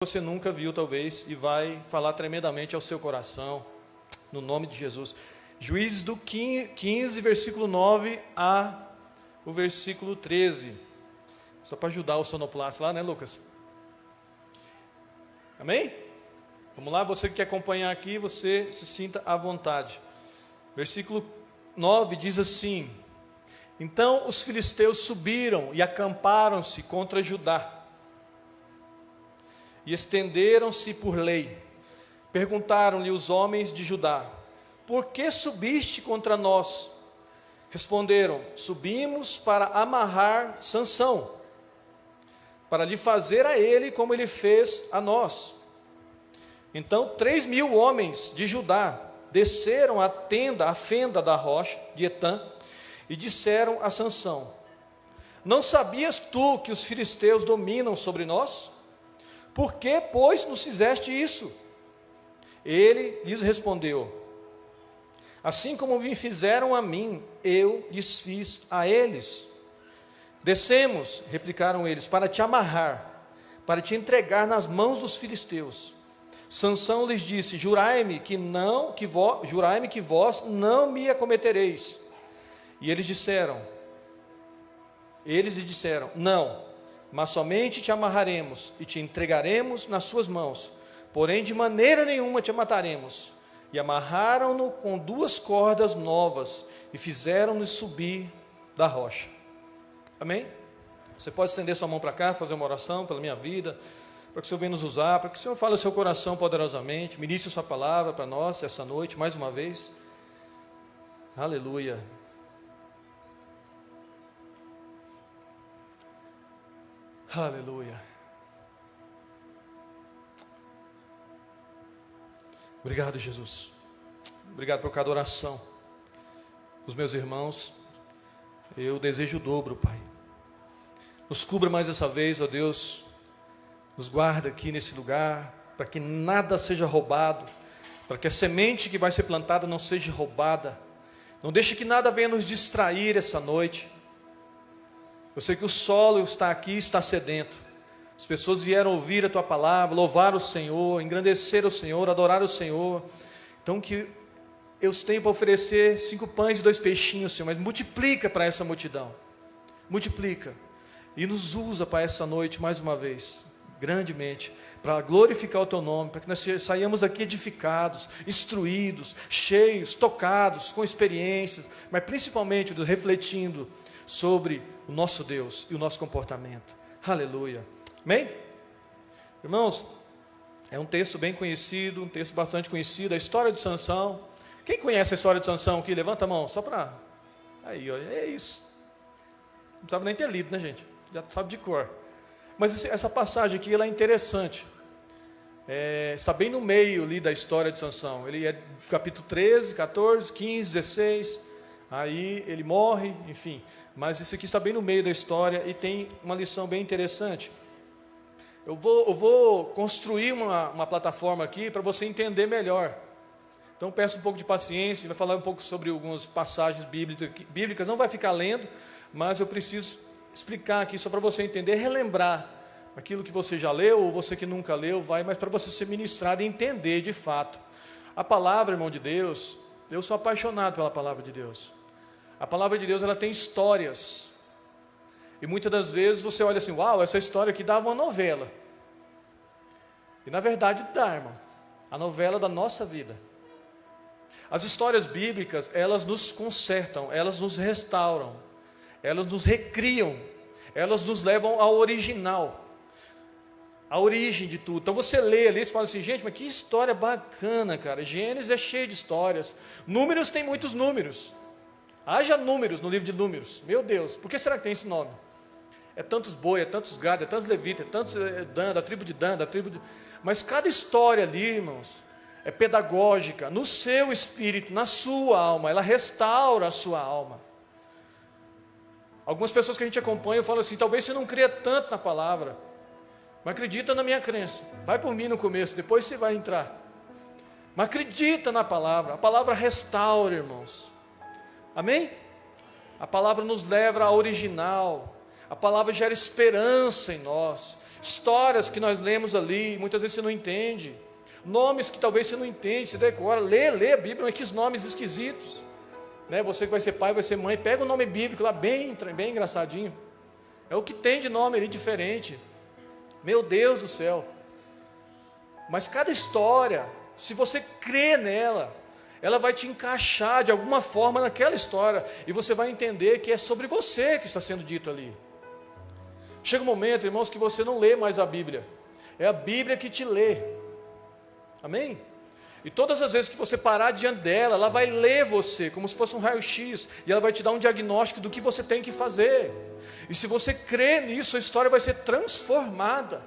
Você nunca viu, talvez, e vai falar tremendamente ao seu coração, no nome de Jesus. Juízes do 15, versículo 9 a o versículo 13. Só para ajudar o sonoplasta lá, né, Lucas? Amém? Vamos lá, você que quer acompanhar aqui, você se sinta à vontade. Versículo 9 diz assim: Então os filisteus subiram e acamparam-se contra Judá, e estenderam-se por lei. Perguntaram-lhe os homens de Judá: Por que subiste contra nós? Responderam: Subimos para amarrar Sansão, para lhe fazer a ele como ele fez a nós. Então 3.000 homens de Judá desceram à fenda da rocha de Etã, e disseram a Sansão: Não sabias tu que os filisteus dominam sobre nós? Por que, pois, nos fizeste isso? Ele lhes respondeu: Assim como me fizeram a mim, eu lhes fiz a eles. Descemos, replicaram eles, para te amarrar, para te entregar nas mãos dos filisteus. Sansão lhes disse: Jurai-me que vós não me acometereis. E eles lhe disseram: Não, mas somente te amarraremos e te entregaremos nas suas mãos, porém de maneira nenhuma te mataremos. E amarraram-no com 2 cordas novas e fizeram-no subir da rocha. Amém? Você pode estender sua mão para cá, fazer uma oração pela minha vida, para que o Senhor venha nos usar, para que o Senhor fale ao seu coração poderosamente, ministre a sua palavra para nós essa noite, mais uma vez. Aleluia. Aleluia. Obrigado, Jesus. Obrigado por cada oração. Os meus irmãos, eu desejo o dobro, Pai. Nos cubra mais essa vez, ó Deus. Nos guarda aqui nesse lugar, para que nada seja roubado, para que a semente que vai ser plantada não seja roubada. Não deixe que nada venha nos distrair essa noite. Eu sei que o solo está aqui, está sedento. As pessoas vieram ouvir a Tua palavra, louvar o Senhor, engrandecer o Senhor, adorar o Senhor. Então que eu tenho para oferecer 5 pães e 2 peixinhos, Senhor, mas multiplica para essa multidão. Multiplica. E nos usa para essa noite mais uma vez, grandemente, para glorificar o Teu nome, para que nós saiamos daqui edificados, instruídos, cheios, tocados, com experiências, mas principalmente refletindo sobre o nosso Deus e o nosso comportamento. Aleluia. Amém? Irmãos, é um texto bem conhecido, um texto bastante conhecido, a história de Sansão. Quem conhece a história de Sansão aqui? Levanta a mão, só para... Aí, olha, é isso. Não precisava nem ter lido, né, gente? Já sabe de cor. Mas essa passagem aqui, ela é interessante. Está bem no meio ali da história de Sansão. Ele é capítulo 13, 14, 15, 16... Aí ele morre, enfim. Mas isso aqui está bem no meio da história e tem uma lição bem interessante. Eu vou construir uma plataforma aqui para você entender melhor. Então peço um pouco de paciência, vai falar um pouco sobre algumas passagens bíblicas. Não vai ficar lendo, mas eu preciso explicar aqui só para você entender, relembrar aquilo que você já leu, ou você que nunca leu, mas para você ser ministrado e entender de fato. A palavra, irmão de Deus, eu sou apaixonado pela palavra de Deus. A palavra de Deus, ela tem histórias. E muitas das vezes você olha assim: uau, essa história aqui dava uma novela. E na verdade dá, irmão. A novela da nossa vida. As histórias bíblicas, elas nos consertam, elas nos restauram, elas nos recriam, elas nos levam ao original, a origem de tudo. Então você lê ali e fala assim: gente, mas que história bacana, cara. Gênesis é cheio de histórias. Números tem muitos números. Haja números no livro de Números. Meu Deus, por que será que tem esse nome? É tantos boi, é tantos gado, é tantos levitas, é tantos Dan, da tribo de Dan, da tribo de... Mas cada história ali, irmãos, é pedagógica, no seu espírito, na sua alma. Ela restaura a sua alma. Algumas pessoas que a gente acompanha falam assim: talvez você não creia tanto na palavra, mas acredita na minha crença. Vai por mim no começo, depois você vai entrar. Mas acredita na palavra. A palavra restaura, irmãos. Amém? A palavra nos leva ao original. A palavra gera esperança em nós. Histórias que nós lemos ali, muitas vezes você não entende. Nomes que talvez você não entende, você decora, lê a Bíblia, mas que nomes esquisitos. Né? Você que vai ser pai, vai ser mãe, pega o nome bíblico lá, bem engraçadinho. É o que tem de nome ali diferente. Meu Deus do céu. Mas cada história, se você crê nela, ela vai te encaixar de alguma forma naquela história. E você vai entender que é sobre você que está sendo dito ali. Chega um momento, irmãos, que você não lê mais a Bíblia. É a Bíblia que te lê. Amém? E todas as vezes que você parar diante dela, ela vai ler você, como se fosse um raio-x. E ela vai te dar um diagnóstico do que você tem que fazer. E se você crê nisso, a história vai ser transformada.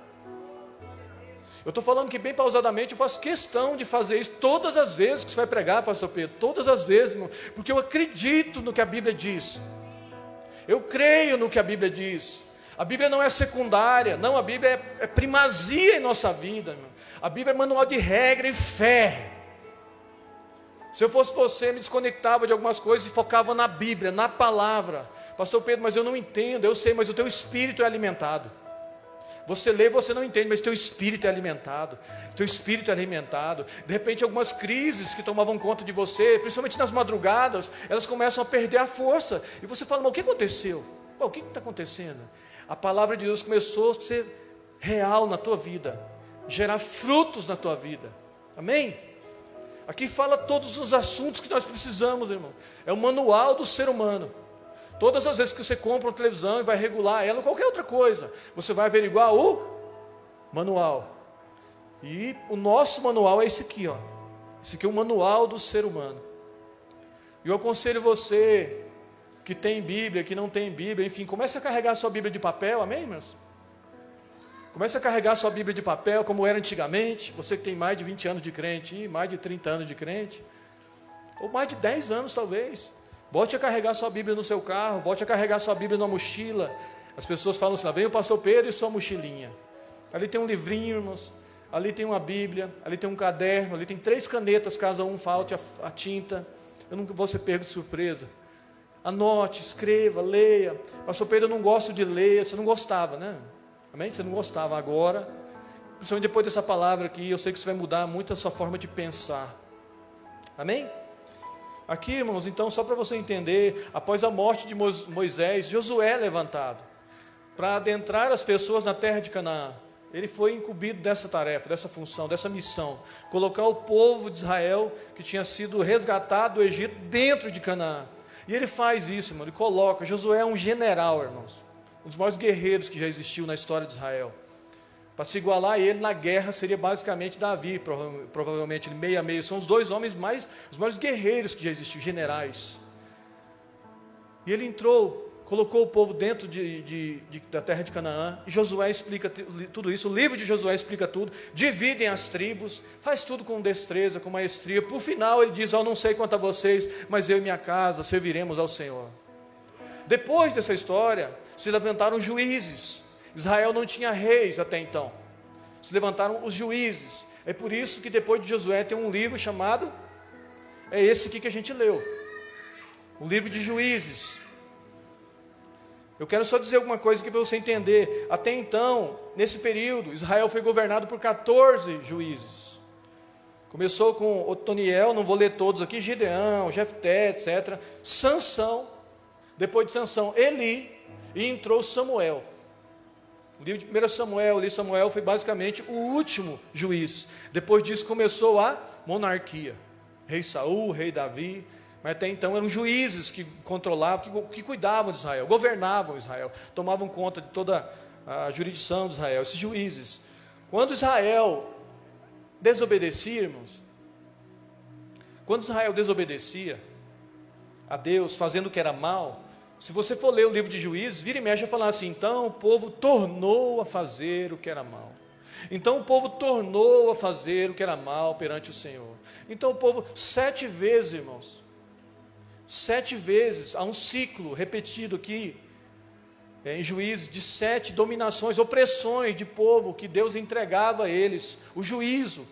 Eu estou falando que bem pausadamente, eu faço questão de fazer isso todas as vezes que você vai pregar, pastor Pedro. Todas as vezes, irmão, porque eu acredito no que a Bíblia diz. Eu creio no que a Bíblia diz. A Bíblia não é secundária, não, a Bíblia é primazia em nossa vida, irmão. A Bíblia é manual de regra e fé. Se eu fosse você, me desconectava de algumas coisas e focava na Bíblia, na palavra. Pastor Pedro, mas eu não entendo. Eu sei, mas o teu espírito é alimentado. Você lê, você não entende, mas teu espírito é alimentado. Teu espírito é alimentado. De repente, algumas crises que tomavam conta de você, principalmente nas madrugadas, elas começam a perder a força. E você fala, mas o que aconteceu? O que está acontecendo? A palavra de Deus começou a ser real na tua vida, gerar frutos na tua vida. Amém? Aqui fala todos os assuntos que nós precisamos, irmão. É o manual do ser humano. Todas as vezes que você compra uma televisão e vai regular ela ou qualquer outra coisa, você vai averiguar o manual. E o nosso manual é esse aqui, ó. Esse aqui é o manual do ser humano. E eu aconselho você que tem Bíblia, que não tem Bíblia, enfim, comece a carregar a sua Bíblia de papel, amém, irmãos? Comece a carregar a sua Bíblia de papel, como era antigamente. Você que tem mais de 20 anos de crente, mais de 30 anos de crente, ou mais de 10 anos talvez. Volte a carregar sua Bíblia no seu carro, volte a carregar sua Bíblia na mochila. As pessoas falam assim, vem o pastor Pedro e sua mochilinha. Ali tem um livrinho, irmãos, ali tem uma Bíblia, ali tem um caderno, ali tem 3 canetas, caso um falte a tinta. Eu não vou ser pego de surpresa. Anote, escreva, leia. Pastor Pedro, eu não gosto de ler. Você não gostava, né? Amém? Você não gostava agora. Principalmente depois dessa palavra aqui, eu sei que isso vai mudar muito a sua forma de pensar. Amém? Aqui, irmãos, então, só para você entender, após a morte de Moisés, Josué é levantado para adentrar as pessoas na terra de Canaã. Ele foi incumbido dessa tarefa, dessa função, dessa missão, colocar o povo de Israel, que tinha sido resgatado do Egito, dentro de Canaã. E ele faz isso, irmão, ele coloca. Josué é um general, irmãos, um dos maiores guerreiros que já existiu na história de Israel. Para se igualar a ele na guerra seria basicamente Davi, provavelmente ele meio a meio. São os dois homens os maiores guerreiros que já existiram, generais. E ele entrou, colocou o povo dentro da terra de Canaã. E Josué explica tudo isso. O livro de Josué explica tudo. Dividem as tribos, faz tudo com destreza, com maestria. Por final ele diz, eu não sei quanto a vocês, mas eu e minha casa serviremos ao Senhor. Depois dessa história, se levantaram juízes. Israel não tinha reis até então. Se levantaram os juízes. É por isso que depois de Josué tem um livro chamado, é esse aqui que a gente leu, o livro de Juízes. Eu quero só dizer alguma coisa aqui para você entender. Até então, nesse período, Israel foi governado por 14 juízes. Começou com Otoniel, não vou ler todos aqui, Gideão, Jefté, etc. Sansão, depois de Sansão, Eli, e entrou Samuel. O livro de 1 Samuel, ali Samuel foi basicamente o último juiz. Depois disso começou a monarquia. Rei Saul, rei Davi, mas até então eram juízes que controlavam, que cuidavam de Israel, governavam Israel, tomavam conta de toda a jurisdição de Israel, esses juízes. Quando Israel desobedecia, irmãos, quando Israel desobedecia a Deus, fazendo o que era mal, se você for ler o livro de Juízes, vira e mexe a falar assim, então o povo tornou a fazer o que era mal. Então o povo tornou a fazer o que era mal perante o Senhor. Então o povo, 7 vezes, irmãos, 7 vezes, há um ciclo repetido aqui, em Juízes, de 7 dominações, opressões de povo, que Deus entregava a eles, o juízo,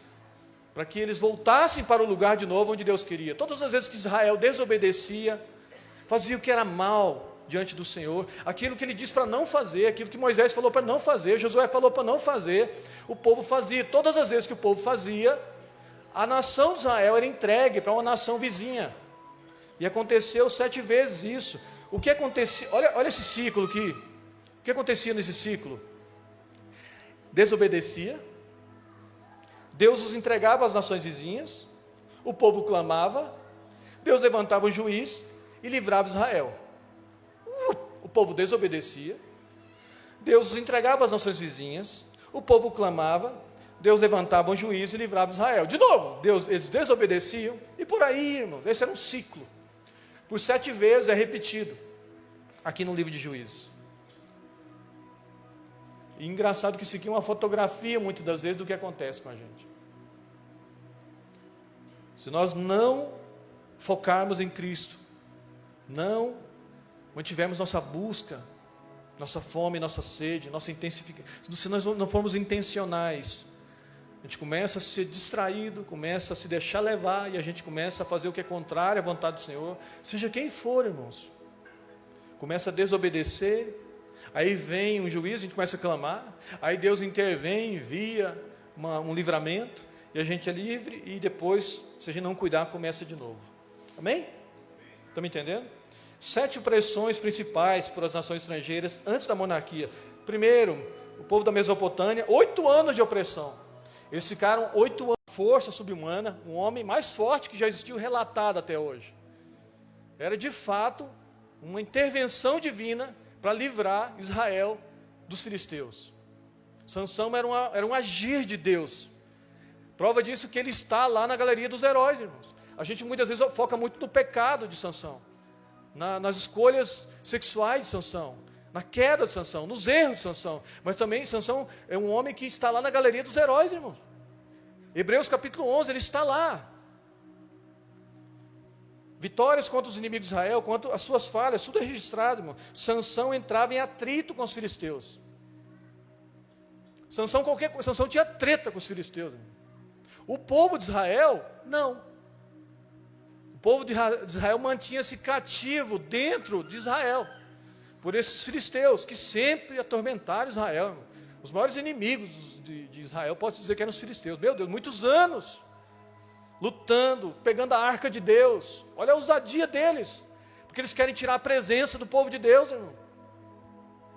para que eles voltassem para o lugar de novo onde Deus queria. Todas as vezes que Israel desobedecia, fazia o que era mal, diante do Senhor, aquilo que ele disse para não fazer, aquilo que Moisés falou para não fazer, Josué falou para não fazer, o povo fazia. Todas as vezes que o povo fazia, a nação de Israel era entregue para uma nação vizinha. E aconteceu 7 vezes isso. O que acontecia? Olha esse ciclo aqui. O que acontecia nesse ciclo? Desobedecia, Deus os entregava às nações vizinhas, o povo clamava, Deus levantava o juiz e livrava Israel. O povo desobedecia, Deus os entregava às nações vizinhas, o povo clamava, Deus levantava um juiz e livrava Israel. De novo, eles desobedeciam, e por aí, irmão, esse era um ciclo. Por 7 vezes é repetido, aqui no livro de Juízes. E engraçado que isso aqui é uma fotografia, muitas das vezes, do que acontece com a gente. Se nós não focarmos em Cristo, não mantivermos nossa busca, nossa fome, nossa sede, nossa intensificação, se nós não formos intencionais, a gente começa a ser distraído, começa a se deixar levar, e a gente começa a fazer o que é contrário à vontade do Senhor, seja quem for, irmãos. Começa a desobedecer, aí vem um juiz, a gente começa a clamar, aí Deus intervém, envia um livramento, e a gente é livre, e depois, se a gente não cuidar, começa de novo. Amém? Estão me entendendo? 7 opressões principais por as nações estrangeiras antes da monarquia. Primeiro, o povo da Mesopotâmia, 8 anos de opressão. Eles ficaram 8 anos de força subhumana, um homem mais forte que já existiu relatado até hoje. Era de fato uma intervenção divina para livrar Israel dos filisteus. Sansão era um agir de Deus. Prova disso que ele está lá na galeria dos heróis, irmãos. A gente muitas vezes foca muito no pecado de Sansão, nas escolhas sexuais de Sansão, na queda de Sansão, nos erros de Sansão. Mas também Sansão é um homem que está lá na galeria dos heróis, irmãos. Hebreus capítulo 11, ele está lá. Vitórias contra os inimigos de Israel, quanto as suas falhas, tudo é registrado, irmão. Sansão entrava em atrito com os filisteus. Sansão tinha treta com os filisteus, irmão. O povo de Israel, não. O povo de Israel mantinha-se cativo dentro de Israel, por esses filisteus, que sempre atormentaram Israel, irmão. Os maiores inimigos de Israel, posso dizer que eram os filisteus. Meu Deus, muitos anos, lutando, pegando a arca de Deus. Olha a ousadia deles, porque eles querem tirar a presença do povo de Deus, irmão.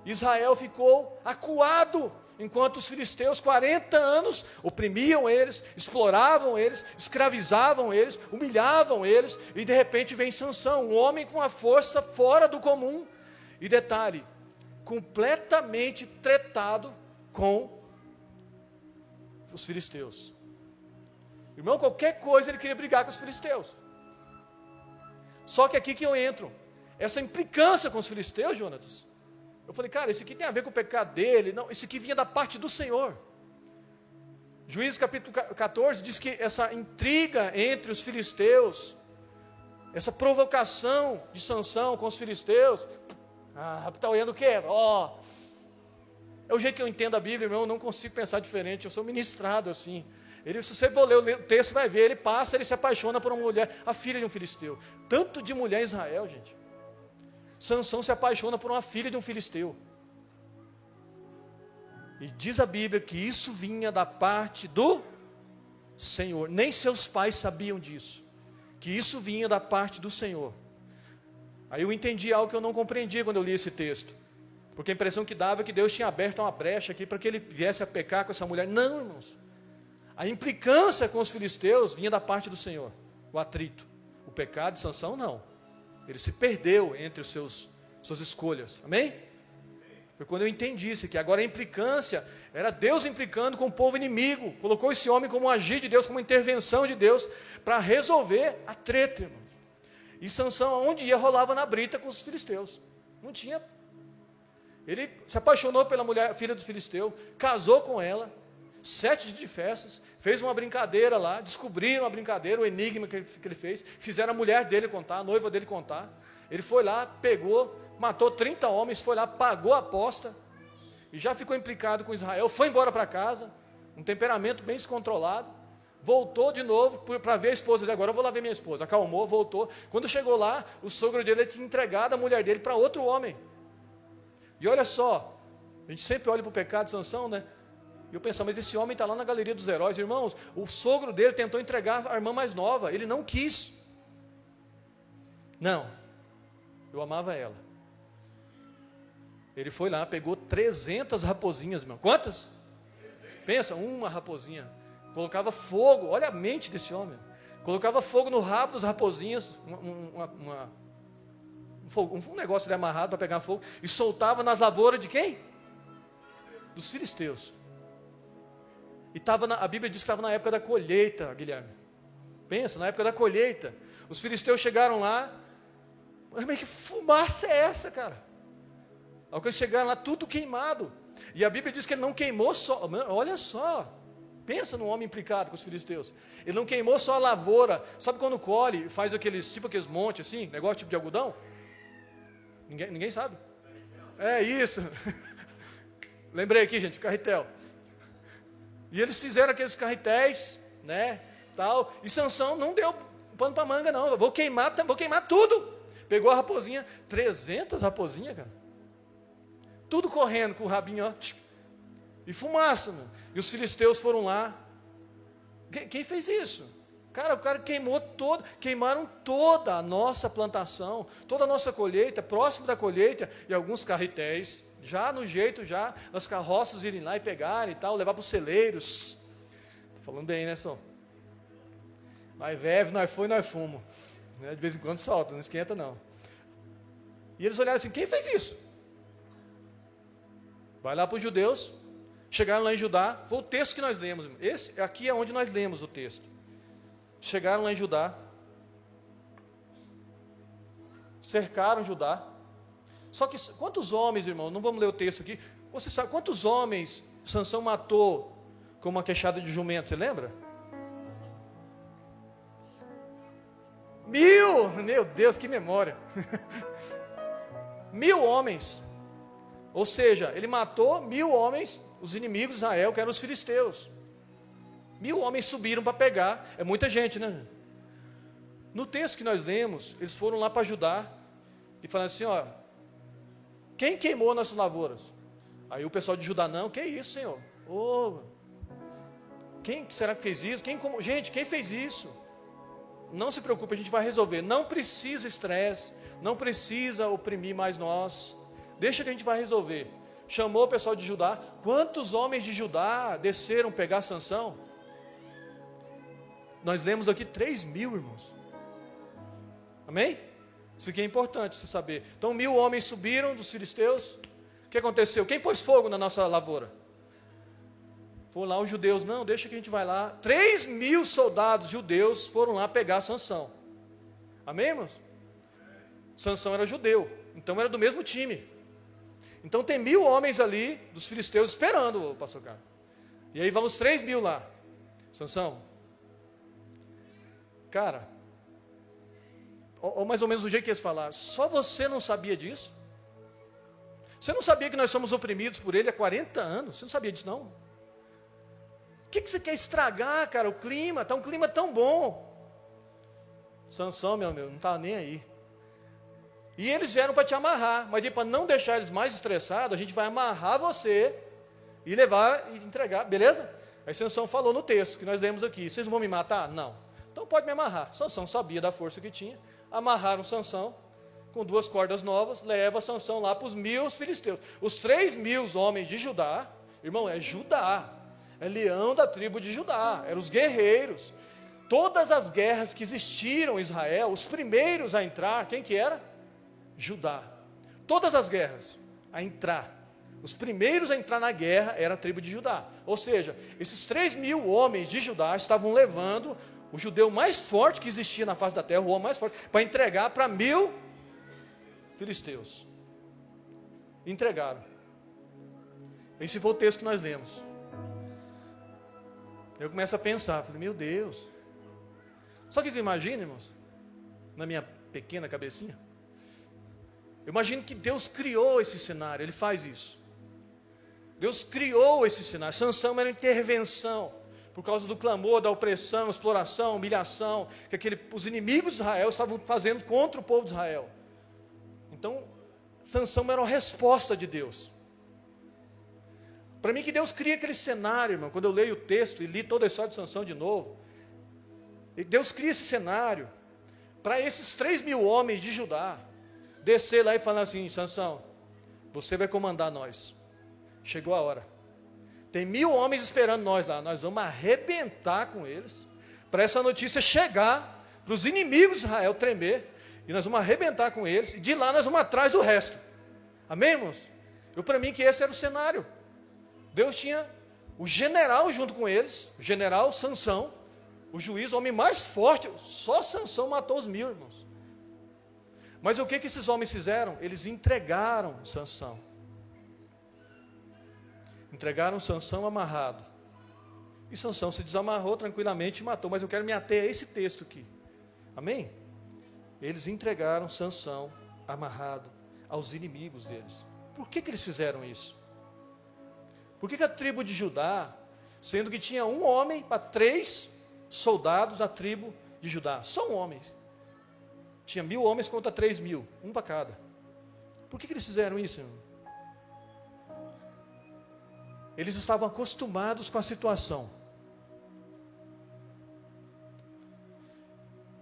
Israel ficou acuado, enquanto os filisteus, 40 anos, oprimiam eles, exploravam eles, escravizavam eles, humilhavam eles, e de repente vem Sansão, um homem com a força fora do comum, e detalhe, completamente tretado com os filisteus. Irmão, qualquer coisa ele queria brigar com os filisteus. Só que aqui que eu entro, essa implicância com os filisteus, Jonatas, eu falei, cara, isso aqui tem a ver com o pecado dele. Não, isso aqui vinha da parte do Senhor. Juízes capítulo 14 diz que essa intriga entre os filisteus, essa provocação de Sansão com os filisteus, está olhando o quê? É o jeito que eu entendo a Bíblia, irmão, eu não consigo pensar diferente, eu sou ministrado assim. Se você for ler o texto, vai ver, ele se apaixona por uma mulher, a filha de um filisteu. Tanto de mulher em Israel, gente. Sansão se apaixona por uma filha de um filisteu. E diz a Bíblia que isso vinha da parte do Senhor. Nem seus pais sabiam disso. Que isso vinha da parte do Senhor. Aí eu entendi algo que eu não compreendia quando eu li esse texto. Porque a impressão que dava é que Deus tinha aberto uma brecha aqui para que ele viesse a pecar com essa mulher. Não, irmãos. A implicância com os filisteus vinha da parte do Senhor. O atrito. O pecado de Sansão, não. Ele se perdeu entre as suas escolhas. Amém? Foi quando eu entendi isso aqui. Agora a implicância era Deus implicando com o povo inimigo. Colocou esse homem como um agir de Deus, como uma intervenção de Deus para resolver a treta, irmão. E Sansão, onde ia, rolava na brita com os filisteus. Não tinha. Ele se apaixonou pela mulher, filha do filisteu, casou com ela, 7 dias de festas, fez uma brincadeira lá, descobriram a brincadeira, o enigma que ele fez, fizeram a mulher dele contar, a noiva dele contar. Ele foi lá, pegou, matou 30 homens, foi lá, pagou a aposta, e já ficou implicado com Israel, foi embora para casa, um temperamento bem descontrolado, voltou de novo para ver a esposa dele. Agora eu vou lá ver minha esposa. Acalmou, voltou. Quando chegou lá, o sogro dele tinha entregado a mulher dele para outro homem. E olha só, a gente sempre olha para o pecado de Sansão, né? E eu penso, mas esse homem está lá na galeria dos heróis. Irmãos, o sogro dele tentou entregar a irmã mais nova. Ele não quis. Não, eu amava ela. Ele foi lá, pegou 300 raposinhas, irmão. Quantas? Pensa, uma raposinha. Colocava fogo, olha a mente desse homem. Colocava fogo no rabo das raposinhas, um negócio ali amarrado para pegar fogo, e soltava nas lavouras de quem? Dos filisteus. E a Bíblia diz que estava na época da colheita, Guilherme. Pensa, na época da colheita. Os filisteus chegaram lá, mas que fumaça é essa, cara? Ao que eles chegaram lá, tudo queimado. E a Bíblia diz que ele não queimou só, olha só. Pensa num homem implicado com os filisteus. Ele não queimou só a lavoura. Sabe quando colhe e faz aqueles montes assim, negócio tipo de algodão? Ninguém sabe. É isso. Lembrei aqui, gente, carretel. E eles fizeram aqueles carretéis, né, tal. E Sansão não deu pano para manga, não. Eu vou queimar tudo. Pegou a raposinha, 300 raposinhas, cara. Tudo correndo com o rabinho, ó. E fumaça, meu. E os filisteus foram lá. Quem fez isso? Cara, o cara queimaram toda a nossa plantação, toda a nossa colheita, próximo da colheita, e alguns carretéis, já no jeito, já, as carroças irem lá e pegarem e tal, levar para os celeiros. Tô falando bem, né, só? Nós bebe, nós foi, nós fumo. De vez em quando solta, não esquenta não. E eles olharam assim, quem fez isso? Vai lá para os judeus. Chegaram lá em Judá, foi o texto que nós lemos. Esse aqui é onde nós lemos o texto. Chegaram lá em Judá, cercaram Judá. Só que quantos homens, irmão, não vamos ler o texto aqui. Você sabe quantos homens Sansão matou com uma queixada de jumento, você lembra? 1000, meu Deus, que memória. 1000 homens. Ou seja, ele matou 1000 homens, os inimigos de Israel, que eram os filisteus. 1000 homens subiram para pegar, é muita gente, né? No texto que nós lemos, eles foram lá para ajudar, e falaram assim, ó, quem queimou nossas lavouras? Aí o pessoal de Judá, não, que isso, Senhor? Oh, quem será que fez isso? Gente, quem fez isso? Não se preocupe, a gente vai resolver. Não precisa estresse, não precisa oprimir mais nós. Deixa que a gente vai resolver. Chamou o pessoal de Judá. Quantos homens de Judá desceram pegar Sansão? Nós lemos aqui 3.000, irmãos. Amém? Isso aqui é importante você saber. Então 1000 homens subiram dos filisteus. O que aconteceu? Quem pôs fogo na nossa lavoura? Foram lá os judeus. Não, deixa que a gente vai lá. 3.000 soldados judeus foram lá pegar Sansão. Amém, irmãos? Sansão era judeu. Então era do mesmo time. Então tem 1000 homens ali, dos filisteus, esperando o pastor Carlos. E aí vamos 3.000 lá. Sansão. Cara, ou mais ou menos do jeito que eles falaram, só você não sabia disso? Você não sabia que nós somos oprimidos por ele há 40 anos? Você não sabia disso, não? O que você quer estragar, cara? O clima, está um clima tão bom. Sansão, meu amigo, não estava nem aí. E eles vieram para te amarrar, mas para não deixar eles mais estressados, a gente vai amarrar você e levar e entregar, beleza? Aí Sansão falou no texto que nós lemos aqui, vocês não vão me matar? Não. Então pode me amarrar. Sansão sabia da força que tinha, amarraram Sansão com 2 cordas novas, leva Sansão lá para os 1000 filisteus. Os 3.000 homens de Judá, irmão, é Judá, é leão da tribo de Judá, eram os guerreiros. Todas as guerras que existiram em Israel, os primeiros a entrar, quem que era? Judá. Todas as guerras a entrar, os primeiros a entrar na guerra era a tribo de Judá. Ou seja, esses 3.000 homens de Judá estavam levando o judeu mais forte que existia na face da terra, o homem mais forte, para entregar para 1000 filisteus. Entregaram. Esse foi o texto que nós lemos. Eu começo a pensar, falei, meu Deus. Sabe o que eu imagino, irmãos? Na minha pequena cabecinha. Eu imagino que Deus criou esse cenário, Ele faz isso. Deus criou esse cenário. Sansão era uma intervenção. por causa do clamor, da opressão, exploração, humilhação, que os inimigos de Israel estavam fazendo contra o povo de Israel. Então, Sansão era uma resposta de Deus. Para mim que Deus cria aquele cenário, irmão, quando eu leio o texto e li toda a história de Sansão de novo, Deus cria esse cenário para esses 3.000 homens de Judá descer lá e falar assim: Sansão, você vai comandar nós. Chegou a hora. Tem 1.000 homens esperando nós lá. Nós vamos arrebentar com eles, para essa notícia chegar, para os inimigos de Israel tremer, e nós vamos arrebentar com eles, e de lá nós vamos atrás do resto. Amém, irmãos? Para mim que esse era o cenário. Deus tinha o general junto com eles, o general Sansão, o juiz, o homem mais forte. Só Sansão matou os 1.000, irmãos. Mas o que esses homens fizeram? Eles entregaram Sansão. Entregaram Sansão amarrado. E Sansão se desamarrou tranquilamente e matou. Mas eu quero me ater a esse texto aqui. Amém? Eles entregaram Sansão amarrado aos inimigos deles. Por que eles fizeram isso? Por que a tribo de Judá, sendo que tinha um homem para 3 soldados da tribo de Judá, só um homem, tinha 1.000 homens contra 3.000, um para cada. Por que eles fizeram isso, irmão? Eles estavam acostumados com a situação.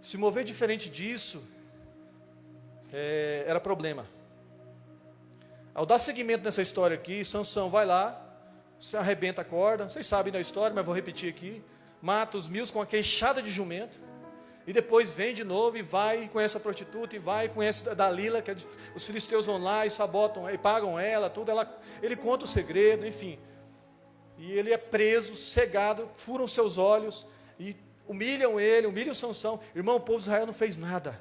Se mover diferente disso, era problema. Ao dar seguimento nessa história aqui, Sansão vai lá, se arrebenta a corda, vocês sabem da história, mas vou repetir aqui, mata os 1.000 com a queixada de jumento, e depois vem de novo e vai com essa prostituta, e vai com essa Dalila, que os filisteus vão lá e sabotam, e pagam ela, tudo, ele conta o segredo, enfim. E ele é preso, cegado, furam seus olhos, e humilham ele, humilham Sansão. Irmão, o povo de Israel não fez nada.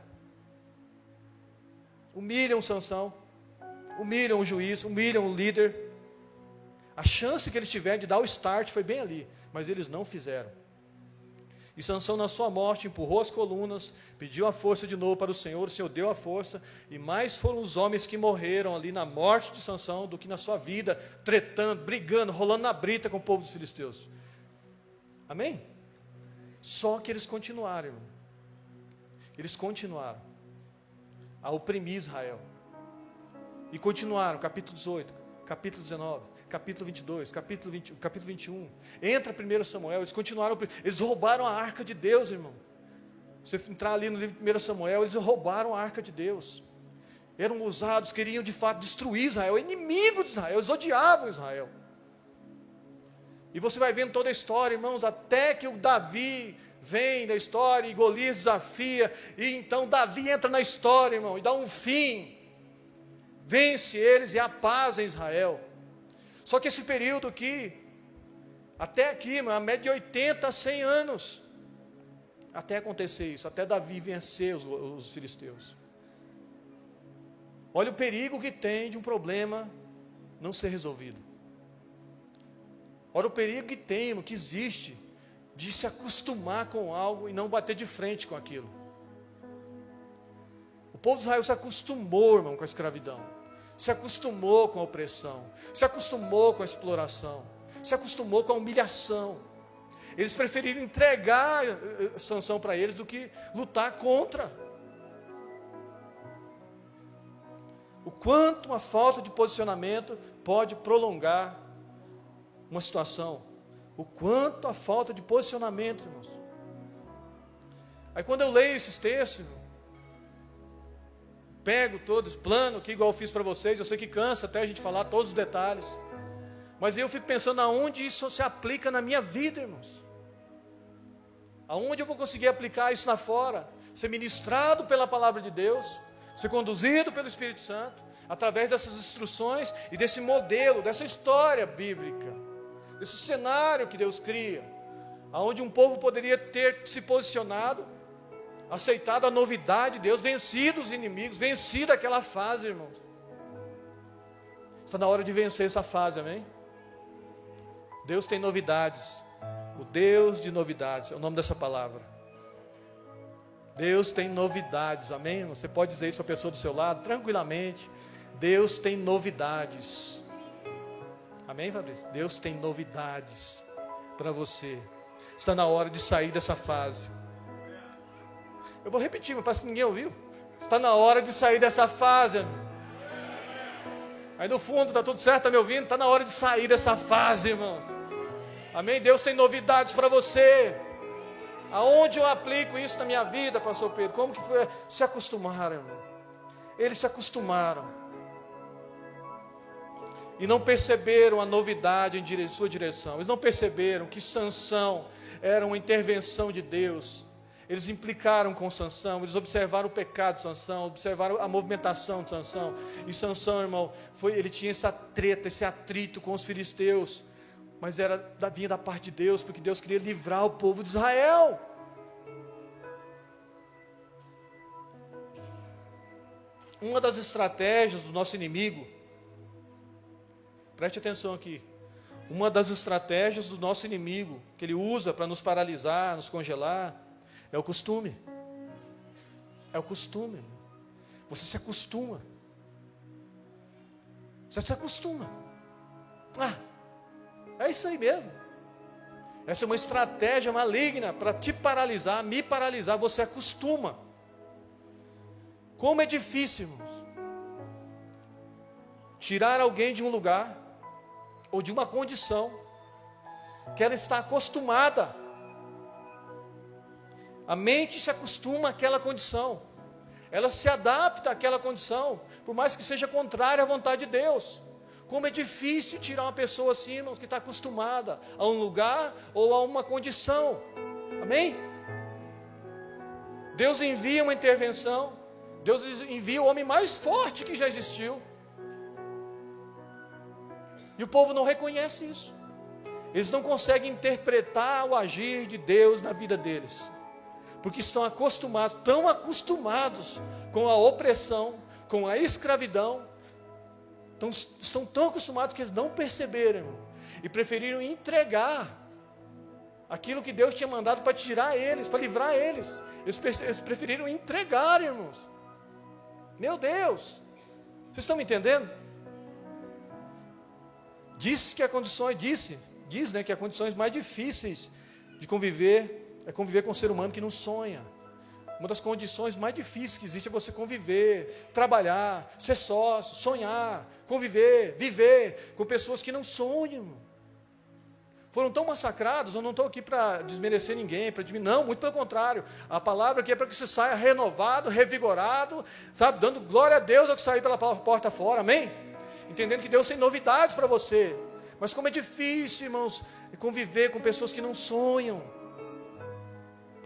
Humilham Sansão, humilham o juiz, humilham o líder. A chance que eles tiveram de dar o start foi bem ali, mas eles não fizeram. E Sansão, na sua morte, empurrou as colunas, pediu a força de novo para o Senhor deu a força, e mais foram os homens que morreram ali na morte de Sansão do que na sua vida, tretando, brigando, rolando na brita com o povo dos filisteus. Amém? Só que eles continuaram, irmão. Eles continuaram a oprimir Israel. E continuaram, capítulo 18, capítulo 19, capítulo 22, capítulo 20, capítulo 21. Entra 1 Samuel, eles continuaram, eles roubaram a arca de Deus, irmão. Se você entrar ali no livro de 1 Samuel, eles roubaram a arca de Deus. Eram usados, queriam de fato destruir Israel, inimigo de Israel, eles odiavam Israel. E você vai vendo toda a história, irmãos, até que o Davi vem na história e Golias desafia, e então Davi entra na história, irmão, e dá um fim, vence eles e há paz em Israel. Só que esse período aqui, até aqui, irmão, a média de 80 a 100 anos, até acontecer isso, até Davi vencer os filisteus. Olha o perigo que tem de um problema não ser resolvido. Olha o perigo que tem, irmão, que existe, de se acostumar com algo e não bater de frente com aquilo. O povo de Israel se acostumou, irmão, com a escravidão, se acostumou com a opressão, se acostumou com a exploração, se acostumou com a humilhação. Eles preferiram entregar Sansão para eles do que lutar contra. O quanto a falta de posicionamento pode prolongar uma situação. O quanto a falta de posicionamento, irmãos. Aí quando eu leio esses textos, pego todos, plano aqui igual eu fiz para vocês, eu sei que cansa até a gente falar todos os detalhes, mas eu fico pensando aonde isso se aplica na minha vida, irmãos. Aonde eu vou conseguir aplicar isso lá fora, ser ministrado pela palavra de Deus, ser conduzido pelo Espírito Santo, através dessas instruções e desse modelo, dessa história bíblica, desse cenário que Deus cria, aonde um povo poderia ter se posicionado, aceitado a novidade de Deus, vencido os inimigos, vencido aquela fase, irmãos. Está na hora de vencer essa fase, amém? Deus tem novidades, o Deus de novidades, é o nome dessa palavra. Deus tem novidades, amém? Você pode dizer isso para a pessoa do seu lado, tranquilamente. Deus tem novidades. Amém, Fabrício? Deus tem novidades para você. Está na hora de sair dessa fase. Eu vou repetir, mas parece que ninguém ouviu. Está na hora de sair dessa fase, irmão. Aí no fundo, está tudo certo, está me ouvindo? Está na hora de sair dessa fase, irmãos. Amém? Deus tem novidades para você. Aonde eu aplico isso na minha vida, pastor Pedro? Como que foi? Se acostumaram, irmão. Eles se acostumaram. E não perceberam a novidade em sua direção. Eles não perceberam que Sansão era uma intervenção de Deus. Eles implicaram com Sansão, eles observaram o pecado de Sansão, observaram a movimentação de Sansão. E Sansão, irmão, ele tinha essa treta, esse atrito com os filisteus. Mas vinha da parte de Deus, porque Deus queria livrar o povo de Israel. Uma das estratégias do nosso inimigo, preste atenção aqui, uma das estratégias do nosso inimigo, que ele usa para nos paralisar, nos congelar, é o costume. É o costume. Você se acostuma. Você se acostuma. É isso aí mesmo. Essa é uma estratégia maligna para te paralisar, me paralisar. Você acostuma. Como é difícil, irmãos, tirar alguém de um lugar ou de uma condição que ela está acostumada. A mente se acostuma àquela condição. Ela se adapta àquela condição, por mais que seja contrária à vontade de Deus. Como é difícil tirar uma pessoa assim, irmãos, que está acostumada a um lugar ou a uma condição. Amém? Deus envia uma intervenção. Deus envia o homem mais forte que já existiu. E o povo não reconhece isso. Eles não conseguem interpretar o agir de Deus na vida deles. Porque estão acostumados, tão acostumados com a opressão, com a escravidão. Estão tão acostumados que eles não perceberam, irmão, e preferiram entregar aquilo que Deus tinha mandado para tirar eles, para livrar eles. Eles preferiram entregar, irmãos. Meu Deus, vocês estão me entendendo? Diz que que as condições mais difíceis de conviver é conviver com um ser humano que não sonha. Uma das condições mais difíceis que existe é você conviver, trabalhar, ser sócio, sonhar, conviver, viver com pessoas que não sonham. Foram tão massacrados. Eu não estou aqui para desmerecer ninguém, não, muito pelo contrário. A palavra aqui é para que você saia renovado, revigorado, sabe, dando glória a Deus ao que sair pela porta fora, amém? Entendendo que Deus tem novidades para você. Mas como é difícil, irmãos, conviver com pessoas que não sonham.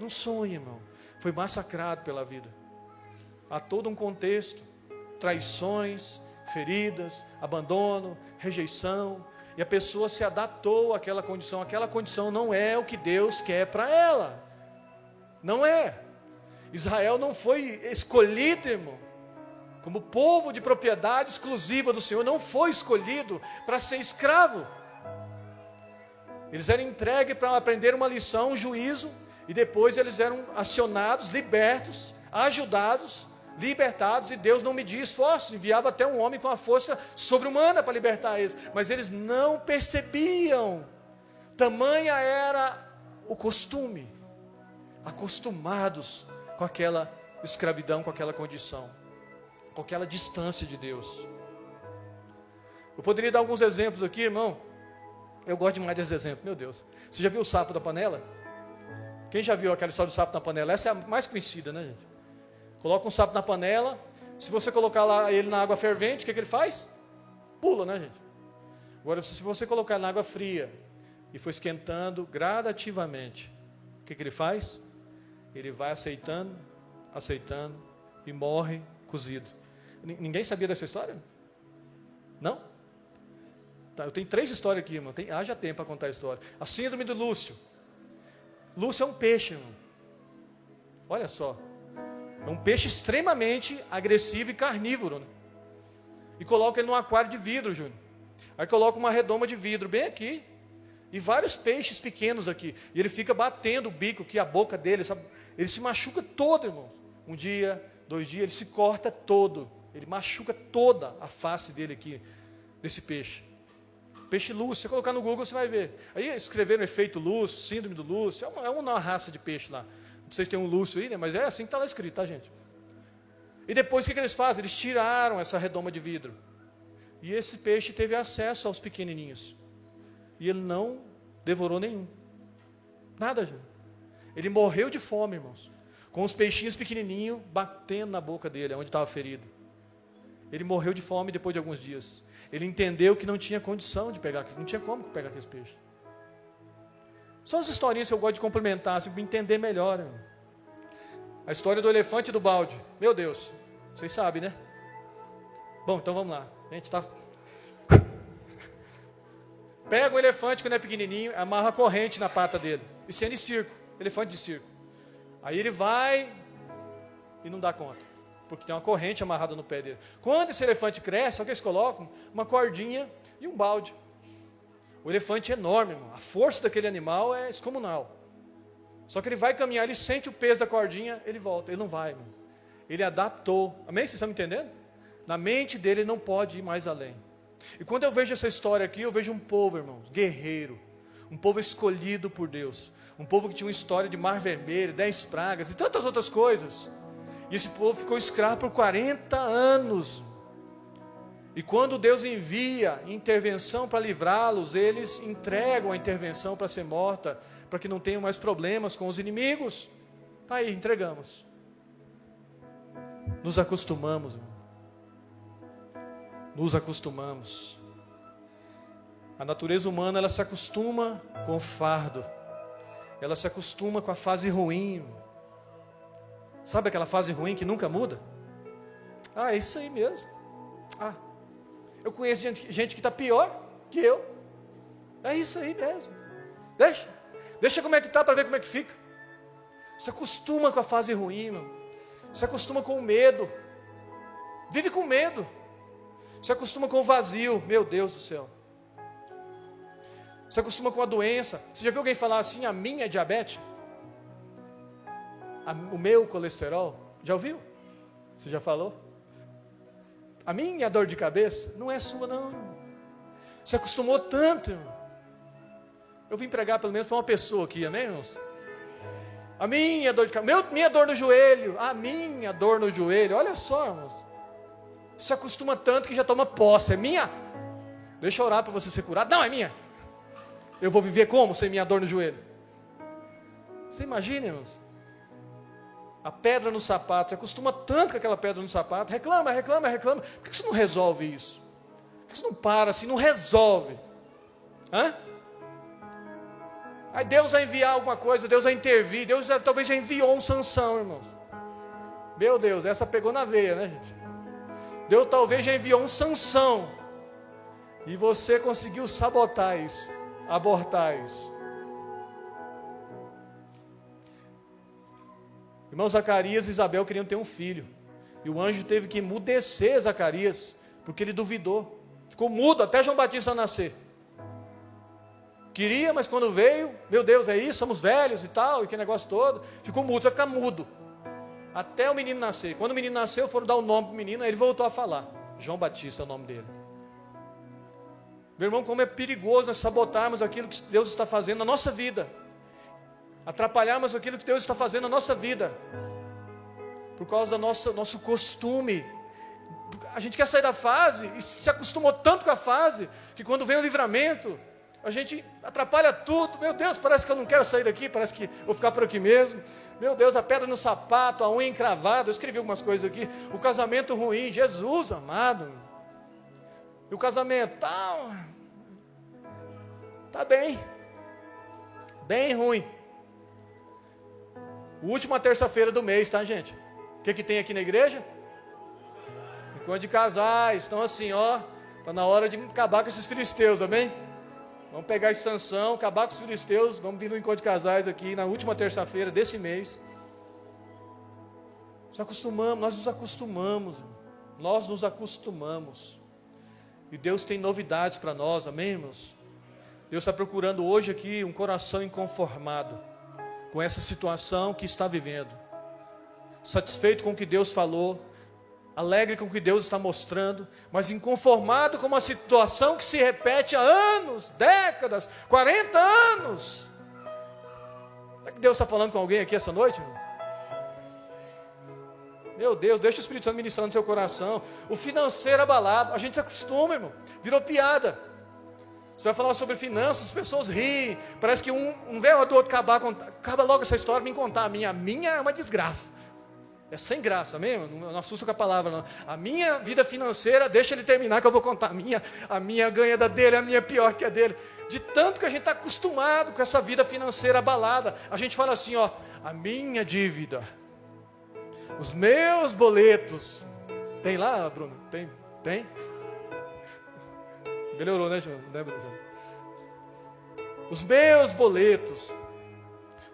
Não sonha, irmão. Foi massacrado pela vida. Há todo um contexto, traições, feridas, abandono, rejeição, e a pessoa se adaptou àquela condição. Aquela condição não é o que Deus quer para ela. Não é. Israel não foi escolhido, irmão, como povo de propriedade exclusiva do Senhor. Não foi escolhido para ser escravo. Eles eram entregues para aprender uma lição, um juízo, e depois eles eram acionados, libertos, ajudados, libertados, e Deus não media esforços, enviava até um homem com a força sobre-humana para libertar eles, mas eles não percebiam, tamanha era o costume, acostumados com aquela escravidão, com aquela condição, com aquela distância de Deus. Eu poderia dar alguns exemplos aqui, irmão. Eu gosto demais desse exemplo, meu Deus. Você já viu o sapo da panela? Quem já viu aquela história do sapo na panela? Essa é a mais conhecida, né, gente? Coloca um sapo na panela. Se você colocar lá ele na água fervente, o que ele faz? Pula, né, gente? Agora, se você colocar na água fria e for esquentando gradativamente, o que ele faz? Ele vai aceitando e morre cozido. Ninguém sabia dessa história? Não? Tá, eu tenho 3 histórias aqui, irmão. Haja tempo para contar a história. A síndrome do Lúcio. Lúcio é um peixe, irmão. Olha só. É um peixe extremamente agressivo e carnívoro, né? E coloca ele num aquário de vidro, Júnior. Aí coloca uma redoma de vidro bem aqui. E vários peixes pequenos aqui. E ele fica batendo o bico aqui, a boca dele, sabe? Ele se machuca todo, irmão. Um dia, 2 dias, ele se corta todo. Ele machuca toda a face dele aqui, desse peixe. peixe Lúcio. Se você colocar no Google, você vai ver. Aí escreveram efeito Lúcio, síndrome do Lúcio. É uma raça de peixe lá. Não sei se tem um Lúcio aí, né? Mas é assim que está lá escrito, tá, gente? E depois o que eles fazem? Eles tiraram essa redoma de vidro. E esse peixe teve acesso aos pequenininhos. E ele não devorou nenhum. Nada, gente. Ele morreu de fome, irmãos. Com os peixinhos pequenininhos batendo na boca dele, onde estava ferido. Ele morreu de fome depois de alguns dias. Ele entendeu que não tinha condição de pegar, não tinha como pegar aqueles peixes. São as historinhas que eu gosto de complementar, assim, para entender melhor. Irmão. A história do elefante e do balde. Meu Deus, vocês sabem, né? Bom, então vamos lá. A gente está... Pega o elefante quando é pequenininho, amarra a corrente na pata dele. Isso é de circo, elefante de circo. Aí ele vai e não dá conta, porque tem uma corrente amarrada no pé dele. Quando esse elefante cresce, sabe o que eles colocam? Uma cordinha e um balde. O elefante é enorme, irmão. A força daquele animal é descomunal. Só que ele vai caminhar, ele sente o peso da cordinha, ele volta. Ele não vai, irmão. Ele adaptou. Amém? Vocês estão me entendendo? Na mente dele, ele não pode ir mais além. E quando eu vejo essa história aqui, eu vejo um povo, irmãos, guerreiro. Um povo escolhido por Deus. Um povo que tinha uma história de mar vermelho, 10 pragas e tantas outras coisas. E esse povo ficou escravo por 40 anos. E quando Deus envia intervenção para livrá-los, eles entregam a intervenção para ser morta, para que não tenham mais problemas com os inimigos. Está aí, entregamos. Nos acostumamos, irmão. Nos acostumamos. A natureza humana, ela se acostuma com o fardo. Ela se acostuma com a fase ruim. Sabe aquela fase ruim que nunca muda? Ah, é isso aí mesmo. Ah, eu conheço gente que está pior que eu. É isso aí mesmo. Deixa como é que está para ver como é que fica. Se acostuma com a fase ruim, mano. Se acostuma com o medo. Vive com medo. Se acostuma com o vazio. Meu Deus do céu. Se acostuma com a doença. Você já viu alguém falar assim, a minha diabetes? O meu colesterol? Já ouviu? Você já falou? A minha dor de cabeça? Não é sua, não. Se acostumou tanto, irmão. Eu vim pregar pelo menos para uma pessoa aqui, amém, irmãos? A minha dor de cabeça, minha dor no joelho, a minha dor no joelho, olha só, irmãos. Se acostuma tanto que já toma posse, é minha? Deixa eu orar para você ser curado. Não, é minha. Eu vou viver como sem minha dor no joelho? Você imagina, irmãos? A pedra no sapato, você acostuma tanto com aquela pedra no sapato, reclama. Por que você não resolve isso? Por que você não para assim, não resolve? Hã? Aí Deus vai enviar alguma coisa, Deus vai intervir, Deus talvez já enviou um Sansão, irmãos. Meu Deus, essa pegou na veia, né, gente? Deus talvez já enviou um Sansão, e você conseguiu sabotar isso, abortar isso. Irmão, Zacarias e Isabel queriam ter um filho. E o anjo teve que emudecer Zacarias, porque ele duvidou. Ficou mudo até João Batista nascer. Queria, mas quando veio, meu Deus, é isso, somos velhos e tal, e que negócio todo. Ficou mudo, vai ficar mudo. Até o menino nascer. Quando o menino nasceu, foram dar o nome para o menino, aí ele voltou a falar. João Batista é o nome dele. Meu irmão, como é perigoso nós sabotarmos aquilo que Deus está fazendo na nossa vida. Atrapalharmos aquilo que Deus está fazendo na nossa vida, por causa do nosso costume. A gente quer sair da fase e se acostumou tanto com a fase, que quando vem o livramento, a gente atrapalha tudo. Meu Deus, parece que eu não quero sair daqui, parece que vou ficar por aqui mesmo. Meu Deus, a pedra no sapato, a unha encravada. Eu escrevi algumas coisas aqui. O casamento ruim, Jesus amado. E o casamento tá bem ruim. Última terça-feira do mês, tá, gente? O que tem aqui na igreja? Encontro de casais. Então assim, ó, tá na hora de acabar com esses filisteus, amém? Vamos pegar esse Sansão, acabar com os filisteus. Vamos vir no encontro de casais aqui na última terça-feira desse mês. Nós nos acostumamos. Nós nos acostumamos. E Deus tem novidades para nós, amém, irmãos? Deus está procurando hoje aqui um coração inconformado com essa situação que está vivendo, satisfeito com o que Deus falou, alegre com o que Deus está mostrando, mas inconformado com uma situação que se repete há anos, décadas, 40 anos. Será que Deus está falando com alguém aqui essa noite, irmão? Meu Deus, deixa o Espírito Santo ministrando no seu coração. O financeiro abalado, a gente se acostuma, irmão, virou piada. Você vai falar sobre finanças, as pessoas riem, parece que um vê o do outro acaba logo essa história, me contar a minha é uma desgraça. É sem graça mesmo, não assusta com a palavra não. A minha vida financeira, deixa ele terminar que eu vou contar. A minha ganha da dele, a minha pior que a dele. De tanto que a gente está acostumado com essa vida financeira abalada, a gente fala assim, ó, a minha dívida, os meus boletos. Tem lá, Bruno? Tem? Melhorou, né, João? Os meus boletos,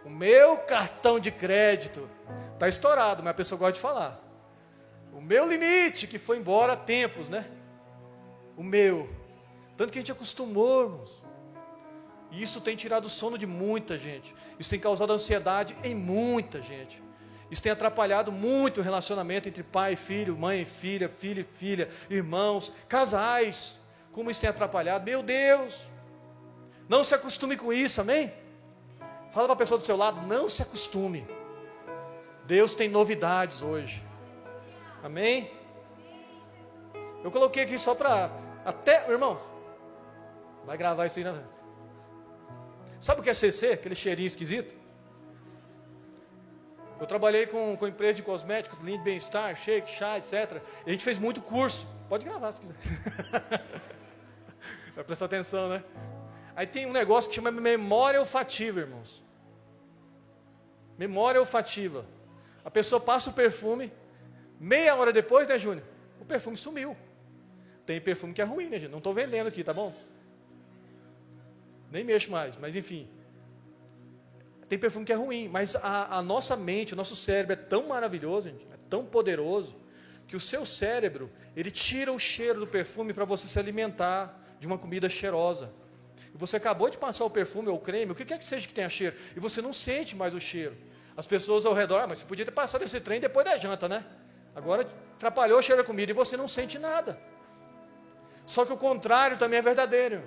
o meu cartão de crédito, está estourado, mas a pessoa gosta de falar. O meu limite, que foi embora há tempos, né? O meu. Tanto que a gente acostumou, irmãos. E isso tem tirado o sono de muita gente. Isso tem causado ansiedade em muita gente. Isso tem atrapalhado muito o relacionamento entre pai e filho, mãe e filha, filho e filha, irmãos, casais. Como isso tem atrapalhado. Meu Deus. Não se acostume com isso, amém? Fala para a pessoa do seu lado, não se acostume. Deus tem novidades hoje. Amém? Eu coloquei aqui só para... Até, irmão, vai gravar isso aí, né? Sabe o que é CC? Aquele cheirinho esquisito? Eu trabalhei com empresa de cosméticos, linha de bem-estar, shake, chá, etc. E a gente fez muito curso. Pode gravar se quiser. Vai prestar atenção, né? Aí tem um negócio que chama memória olfativa, irmãos. Memória olfativa. A pessoa passa o perfume, meia hora depois, né, Júnior? O perfume sumiu. Tem perfume que é ruim, né, gente? Não estou vendendo aqui, tá bom? Nem mexo mais, mas enfim. Tem perfume que é ruim, mas a nossa mente, o nosso cérebro é tão maravilhoso, gente, é tão poderoso, que o seu cérebro, ele tira o cheiro do perfume para você se alimentar de uma comida cheirosa. E você acabou de passar o perfume ou o creme, o que quer que seja que tenha cheiro, e você não sente mais o cheiro. As pessoas ao redor, mas você podia ter passado esse trem depois da janta, né? Agora atrapalhou o cheiro da comida e você não sente nada. Só que o contrário também é verdadeiro.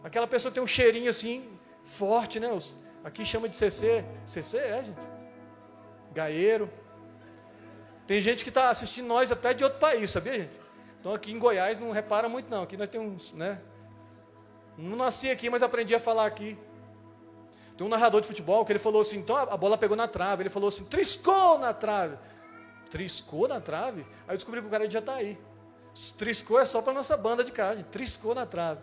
Aquela pessoa tem um cheirinho assim, forte, né? Aqui chama de CC. CC é, gente? Gaieiro. Tem gente que está assistindo nós até de outro país, sabia, gente? Então aqui em Goiás não repara muito não. Aqui nós temos, né? Não nasci aqui, mas aprendi a falar aqui. Tem um narrador de futebol que ele falou assim, então a bola pegou na trave. Ele falou assim, triscou na trave. Triscou na trave? Aí eu descobri que o cara já está aí. Triscou é só para nossa banda de cá, gente. Triscou na trave.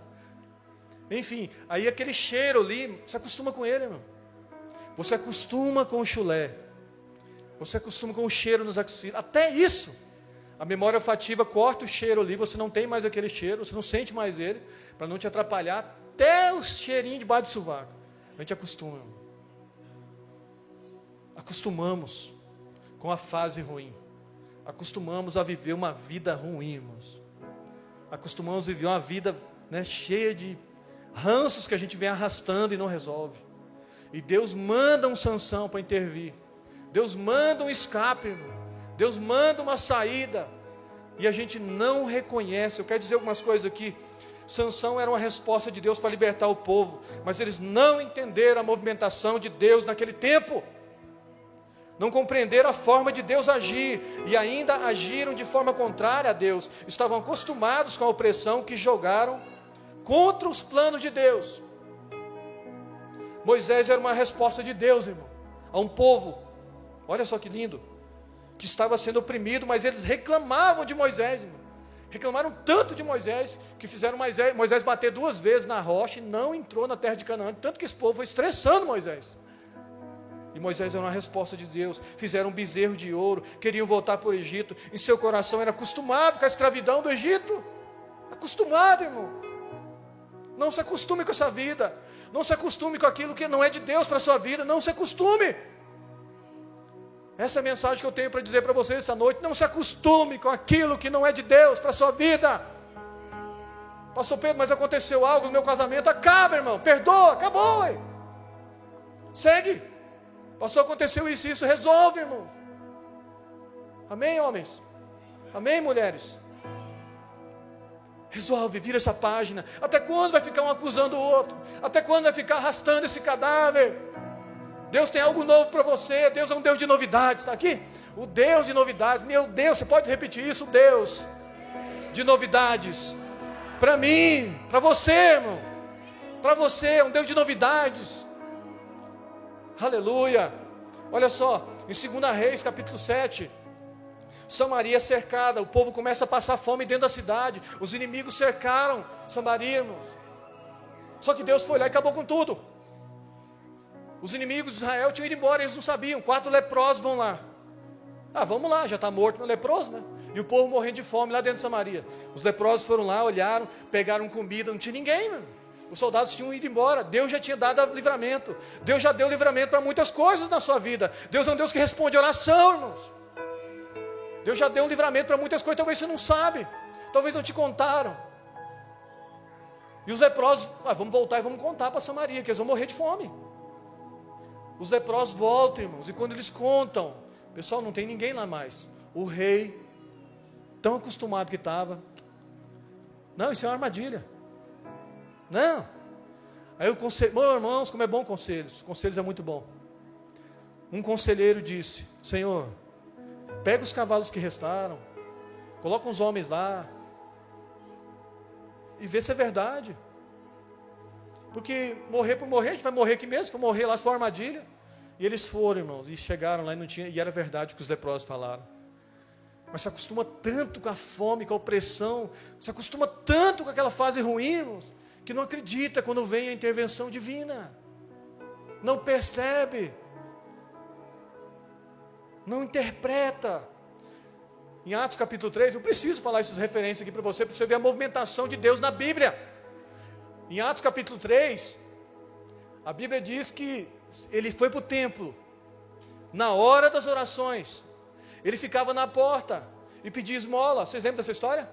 Enfim, aí aquele cheiro ali, você acostuma com ele, irmão. Você acostuma com o chulé. Você acostuma com o cheiro nos axilas. Até isso. A memória olfativa corta o cheiro ali, você não tem mais aquele cheiro, você não sente mais ele, para não te atrapalhar, até o cheirinho debaixo do sovaco. A gente acostuma. Acostumamos com a fase ruim. Acostumamos a viver uma vida ruim, irmãos. Acostumamos a viver uma vida, né, cheia de ranços que a gente vem arrastando e não resolve. E Deus manda um Sansão para intervir. Deus manda um escape, irmão. Deus manda uma saída. E a gente não reconhece. Eu quero dizer algumas coisas aqui. Sansão era uma resposta de Deus para libertar o povo, mas eles não entenderam a movimentação de Deus naquele tempo, não compreenderam a forma de Deus agir, e ainda agiram de forma contrária a Deus, estavam acostumados com a opressão que jogaram contra os planos de Deus. Moisés era uma resposta de Deus, irmão, a um povo, olha só que lindo, que estava sendo oprimido, mas eles reclamavam de Moisés, irmão. Reclamaram tanto de Moisés, que fizeram Moisés bater 2 vezes na rocha e não entrou na terra de Canaã. Tanto que esse povo foi estressando Moisés. E Moisés era uma resposta de Deus. Fizeram um bezerro de ouro, queriam voltar para o Egito. Em seu coração era acostumado com a escravidão do Egito. Acostumado, irmão. Não se acostume com essa vida. Não se acostume com aquilo que não é de Deus para a sua vida. Não se acostume. Essa é a mensagem que eu tenho para dizer para vocês essa noite. Não se acostume com aquilo que não é de Deus para a sua vida. Pastor Pedro, mas aconteceu algo no meu casamento. Acaba, irmão, perdoa, acabou, ué. Segue. Pastor, aconteceu isso, resolve, irmão. Amém, homens? Amém, mulheres? Resolve, vira essa página. Até quando vai ficar um acusando o outro? Até quando vai ficar arrastando esse cadáver? Deus tem algo novo para você. Deus é um Deus de novidades, está aqui? O Deus de novidades, meu Deus, você pode repetir isso? O Deus de novidades, para mim, para você, irmão, para você, é um Deus de novidades, aleluia. Olha só, em 2 Reis, capítulo 7, Samaria é cercada, o povo começa a passar fome dentro da cidade, os inimigos cercaram Samaria, irmãos, só que Deus foi lá e acabou com tudo. Os inimigos de Israel tinham ido embora, eles não sabiam, 4 leprosos vão lá. Vamos lá, já está morto no leproso, né? E o povo morrendo de fome lá dentro de Samaria. Os leprosos foram lá, olharam, pegaram comida, não tinha ninguém, mano. Os soldados tinham ido embora. Deus já tinha dado livramento. Deus já deu livramento para muitas coisas na sua vida. Deus é um Deus que responde oração, irmãos. Deus já deu um livramento para muitas coisas, talvez você não sabe. Talvez não te contaram. E os leprosos, vamos voltar e vamos contar para Samaria, que eles vão morrer de fome. Os leprosos voltam, irmãos, e quando eles contam, pessoal, não tem ninguém lá mais. O rei, tão acostumado que estava, não, isso é uma armadilha. Não. Aí o conselheiro, meus irmãos, como é bom conselhos é muito bom. Um conselheiro disse: Senhor, pega os cavalos que restaram, coloca uns homens lá, e vê se é verdade. Porque morrer por morrer, a gente vai morrer aqui mesmo, se for morrer lá, se for uma armadilha. E eles foram, irmãos, e chegaram lá e não tinha, e era verdade o que os leprosos falaram. Mas se acostuma tanto com a fome, com a opressão, se acostuma tanto com aquela fase ruim, irmãos, que não acredita quando vem a intervenção divina. Não percebe. Não interpreta. Em Atos capítulo 3, eu preciso falar essas referências aqui para você ver a movimentação de Deus na Bíblia. Em Atos capítulo 3, a Bíblia diz que ele foi para o templo, na hora das orações, ele ficava na porta e pedia esmola. Vocês lembram dessa história?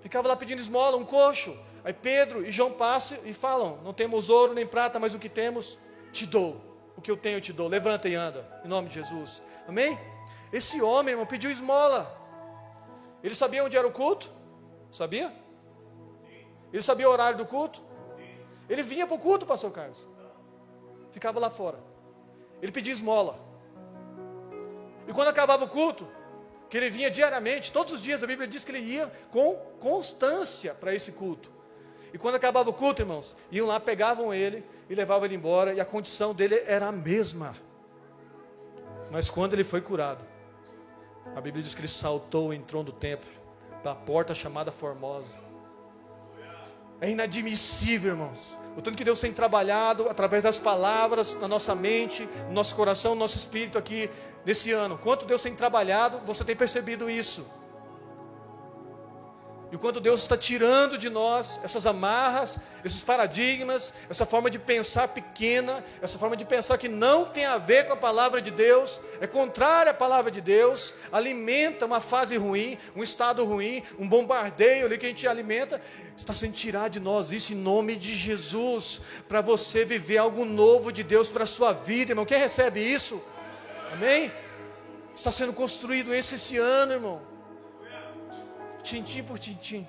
Ficava lá pedindo esmola, um coxo. Aí Pedro e João passam e falam: não temos ouro nem prata, mas o que temos, te dou. O que eu tenho, eu te dou. Levanta e anda, em nome de Jesus. Amém? Esse homem, irmão, pediu esmola. Ele sabia onde era o culto? Sabia? Ele sabia o horário do culto? Ele vinha para o culto, pastor Carlos. Ficava lá fora. Ele pedia esmola. E quando acabava o culto, que ele vinha diariamente, todos os dias, a Bíblia diz que ele ia com constância para esse culto. E quando acabava o culto, irmãos, iam lá, pegavam ele e levavam ele embora, e a condição dele era a mesma. Mas quando ele foi curado, a Bíblia diz que ele saltou, entrou no templo, da porta chamada Formosa. É inadmissível, irmãos, o tanto que Deus tem trabalhado através das palavras na nossa mente, no nosso coração, no nosso espírito aqui nesse ano. Quanto Deus tem trabalhado, você tem percebido isso. E o quanto Deus está tirando de nós essas amarras, esses paradigmas, essa forma de pensar pequena, essa forma de pensar que não tem a ver com a palavra de Deus, é contrária à palavra de Deus, alimenta uma fase ruim, um estado ruim, um bombardeio ali que a gente alimenta. Está sendo tirado de nós isso em nome de Jesus, para você viver algo novo de Deus para a sua vida, irmão. Quem recebe isso? Amém? Está sendo construído esse ano, irmão. Tintim por tintim.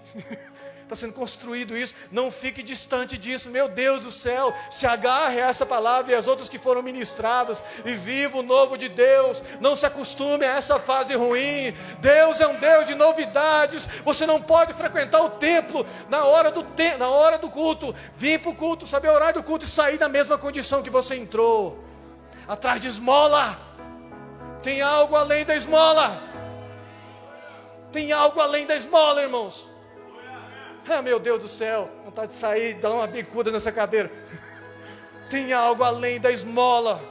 Está sendo construído isso. Não fique distante disso. Meu Deus do céu, se agarre a essa palavra e as outras que foram ministradas, e viva o novo de Deus. Não se acostume a essa fase ruim. Deus é um Deus de novidades. Você não pode frequentar o templo na hora do culto, vir para o culto, saber o horário do culto e sair na mesma condição que você entrou, atrás de esmola. Tem algo além da esmola. Tem algo além da esmola, irmãos. Meu Deus do céu, vontade de sair e dar uma bicuda nessa cadeira. Tem algo além da esmola.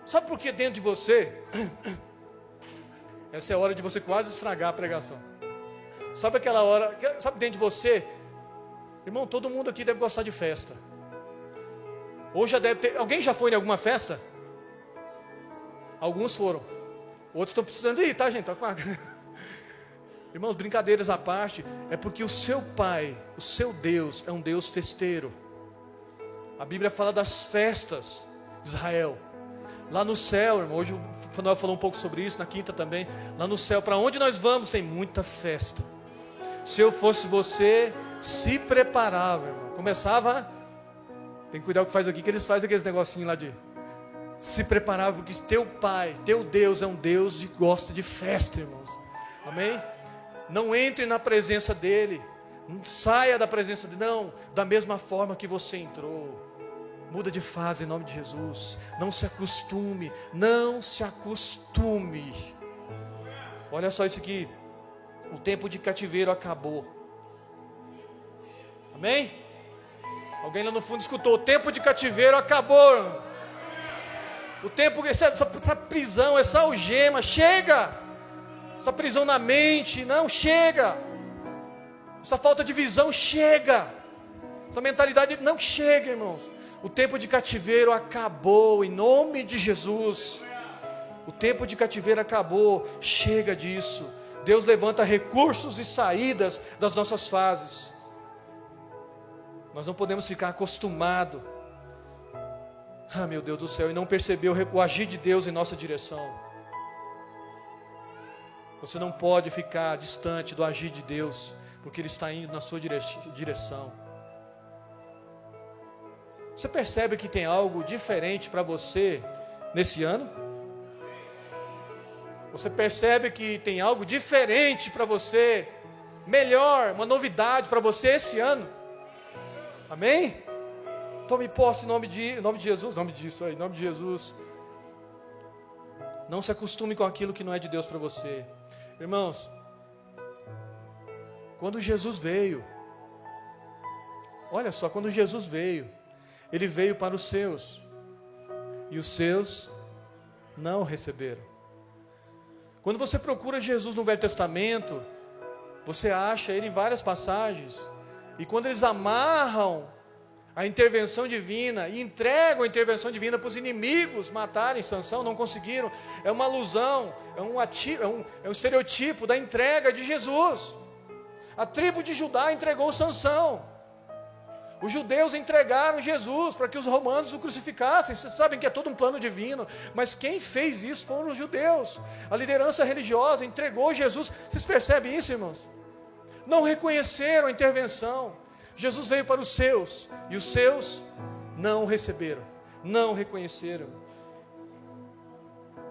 Sabe por que dentro de você? Essa é a hora de você quase estragar a pregação. Sabe aquela hora, sabe dentro de você? Irmão, todo mundo aqui deve gostar de festa. Ou já deve ter, alguém já foi em alguma festa? Alguns foram. Outros estão precisando ir, tá, gente? Tá com a... Irmãos, brincadeiras à parte, é porque o seu Pai, o seu Deus, é um Deus festeiro. A Bíblia fala das festas de Israel. Lá no céu, irmão, hoje o Fanuel falou um pouco sobre isso, na quinta também. Lá no céu, para onde nós vamos, tem muita festa. Se eu fosse você, se preparava, irmão. Começava, tem que cuidar o que faz aqui, que eles fazem aqueles negocinhos lá de... Se preparava, porque teu Pai, teu Deus é um Deus que gosta de festa, irmãos. Amém? Não entre na presença dEle. Não saia da presença dEle. Não, da mesma forma que você entrou. Muda de fase em nome de Jesus. Não se acostume. Não se acostume. Olha só isso aqui. O tempo de cativeiro acabou. Amém? Alguém lá no fundo escutou. O tempo de cativeiro acabou. O tempo, essa prisão, essa algema, chega. Essa prisão na mente, não, chega. Essa falta de visão, chega. Essa mentalidade, não, chega, irmãos. O tempo de cativeiro acabou, em nome de Jesus. O tempo de cativeiro acabou, chega disso. Deus levanta recursos e saídas das nossas fases. Nós não podemos ficar acostumados. Ah, meu Deus do céu, e não perceber o agir de Deus em nossa direção. Você não pode ficar distante do agir de Deus, porque Ele está indo na sua direção. Você percebe que tem algo diferente para você nesse ano? Você percebe que tem algo diferente para você, melhor, uma novidade para você esse ano? Amém? Tome posse em nome de Jesus, em nome de Jesus. Não se acostume com aquilo que não é de Deus para você. Irmãos, quando Jesus veio, olha só, quando Jesus veio, Ele veio para os seus, e os seus não receberam. Quando você procura Jesus no Velho Testamento, você acha Ele em várias passagens, e quando eles amarram a intervenção divina e entregam a intervenção divina para os inimigos matarem Sansão, não conseguiram. É uma alusão, é um estereotipo da entrega de Jesus. A tribo de Judá entregou Sansão. Os judeus entregaram Jesus para que os romanos o crucificassem. Vocês sabem que é todo um plano divino, mas quem fez isso foram os judeus. A liderança religiosa entregou Jesus. Vocês percebem isso, irmãos? Não reconheceram a intervenção. Jesus veio para os seus, e os seus não o receberam, não o reconheceram.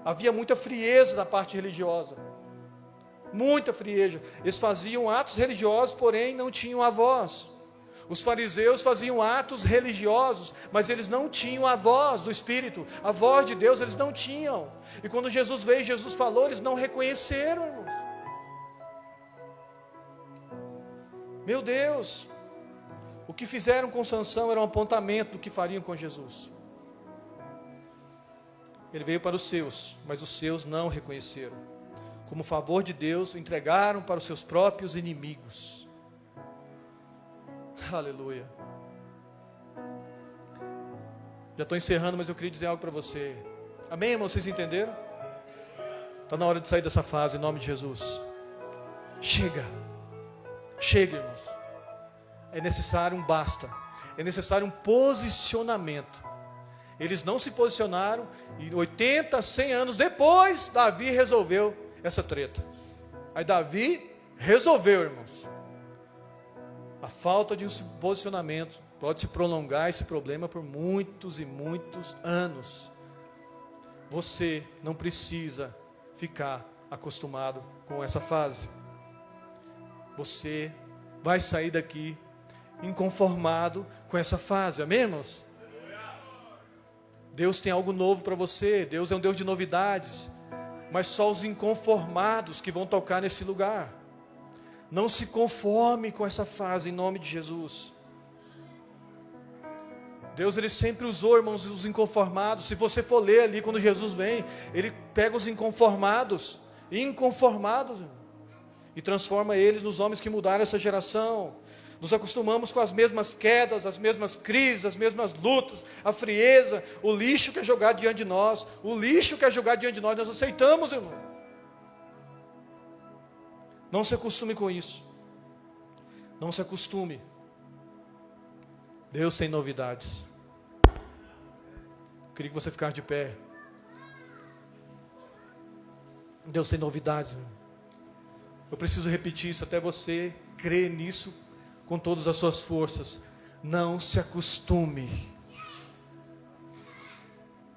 Havia muita frieza da parte religiosa, muita frieza. Eles faziam atos religiosos, porém não tinham a voz. Os fariseus faziam atos religiosos, mas eles não tinham a voz do Espírito, a voz de Deus eles não tinham. E quando Jesus veio, Jesus falou, eles não reconheceram, irmãos. Meu Deus! O que fizeram com Sansão era um apontamento do que fariam com Jesus. Ele veio para os seus, mas os seus não o reconheceram. Como favor de Deus, o entregaram para os seus próprios inimigos. Aleluia. Já estou encerrando, mas eu queria dizer algo para você. Amém, irmãos? Vocês entenderam? Está na hora de sair dessa fase, em nome de Jesus. Chega. Chega, irmãos. É necessário um basta. É necessário um posicionamento. Eles não se posicionaram e 80, 100 anos depois, Davi resolveu essa treta. Aí Davi resolveu, irmãos. A falta de um posicionamento pode se prolongar esse problema por muitos e muitos anos. Você não precisa ficar acostumado com essa fase. Você vai sair daqui inconformado com essa fase, amém, irmãos? Deus tem algo novo para você. Deus é um Deus de novidades, mas só os inconformados que vão tocar nesse lugar. Não se conforme com essa fase em nome de Jesus. Deus, Ele sempre usou, irmãos, os inconformados. Se você for ler ali quando Jesus vem, Ele pega os inconformados e transforma eles nos homens que mudaram essa geração. Nos acostumamos com as mesmas quedas, as mesmas crises, as mesmas lutas, a frieza, o lixo que é jogado diante de nós. O lixo que é jogado diante de nós, nós aceitamos, irmão. Não se acostume com isso. Não se acostume. Deus tem novidades. Eu queria que você ficasse de pé. Deus tem novidades, irmão. Eu preciso repetir isso até você crer nisso com todas as suas forças. Não se acostume.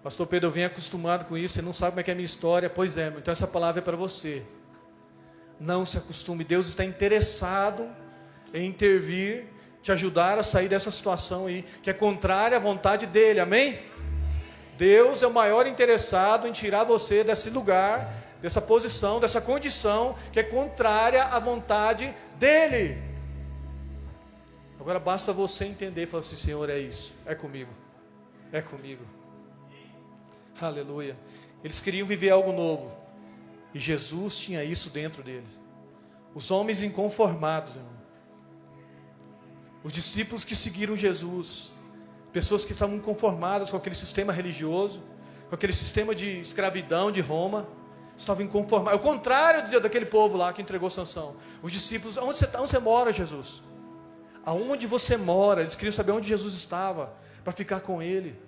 Pastor Pedro, eu venho acostumado com isso, você não sabe como é que é a minha história. Pois é, então essa palavra é para você. Não se acostume. Deus está interessado em intervir, te ajudar a sair dessa situação aí, que é contrária à vontade dele, amém? Deus é o maior interessado em tirar você desse lugar, dessa posição, dessa condição, que é contrária à vontade dele. Agora basta você entender e falar assim: Senhor, é isso, é comigo, é comigo. Aleluia. Eles queriam viver algo novo, e Jesus tinha isso dentro deles. Os homens inconformados, irmão. Os discípulos que seguiram Jesus, pessoas que estavam inconformadas com aquele sistema religioso, com aquele sistema de escravidão de Roma, estavam inconformados. Ao contrário daquele povo lá que entregou Sansão. Os discípulos: onde você está? Onde você mora, Jesus? Aonde você mora? Eles queriam saber onde Jesus estava, para ficar com ele.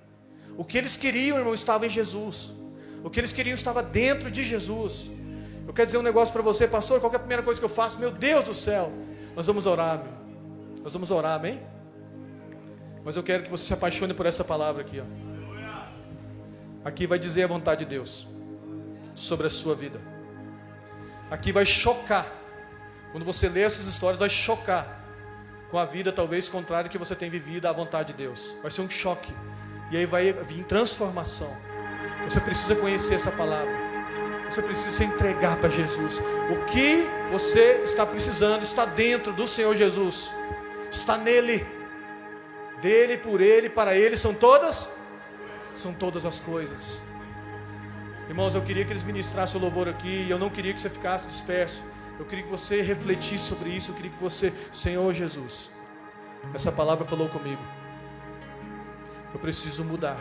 O que eles queriam, irmão, estava em Jesus. O que eles queriam estava dentro de Jesus. Eu quero dizer um negócio para você, pastor: qual que é a primeira coisa que eu faço? Meu Deus do céu, nós vamos orar, meu. Nós vamos orar, amém? Mas eu quero que você se apaixone por essa palavra aqui, ó. Aqui vai dizer a vontade de Deus sobre a sua vida. Aqui vai chocar. Quando você lê essas histórias, vai chocar com a vida talvez contrária que você tem vivido à vontade de Deus. Vai ser um choque. E aí vai vir transformação. Você precisa conhecer essa palavra. Você precisa se entregar para Jesus. O que você está precisando está dentro do Senhor Jesus. Está nele. Dele, por ele, para ele são todas as coisas. Irmãos, eu queria que eles ministrassem o louvor aqui, e eu não queria que você ficasse disperso. Eu queria que você refletisse sobre isso. Eu queria que você: Senhor Jesus, essa palavra falou comigo. Eu preciso mudar.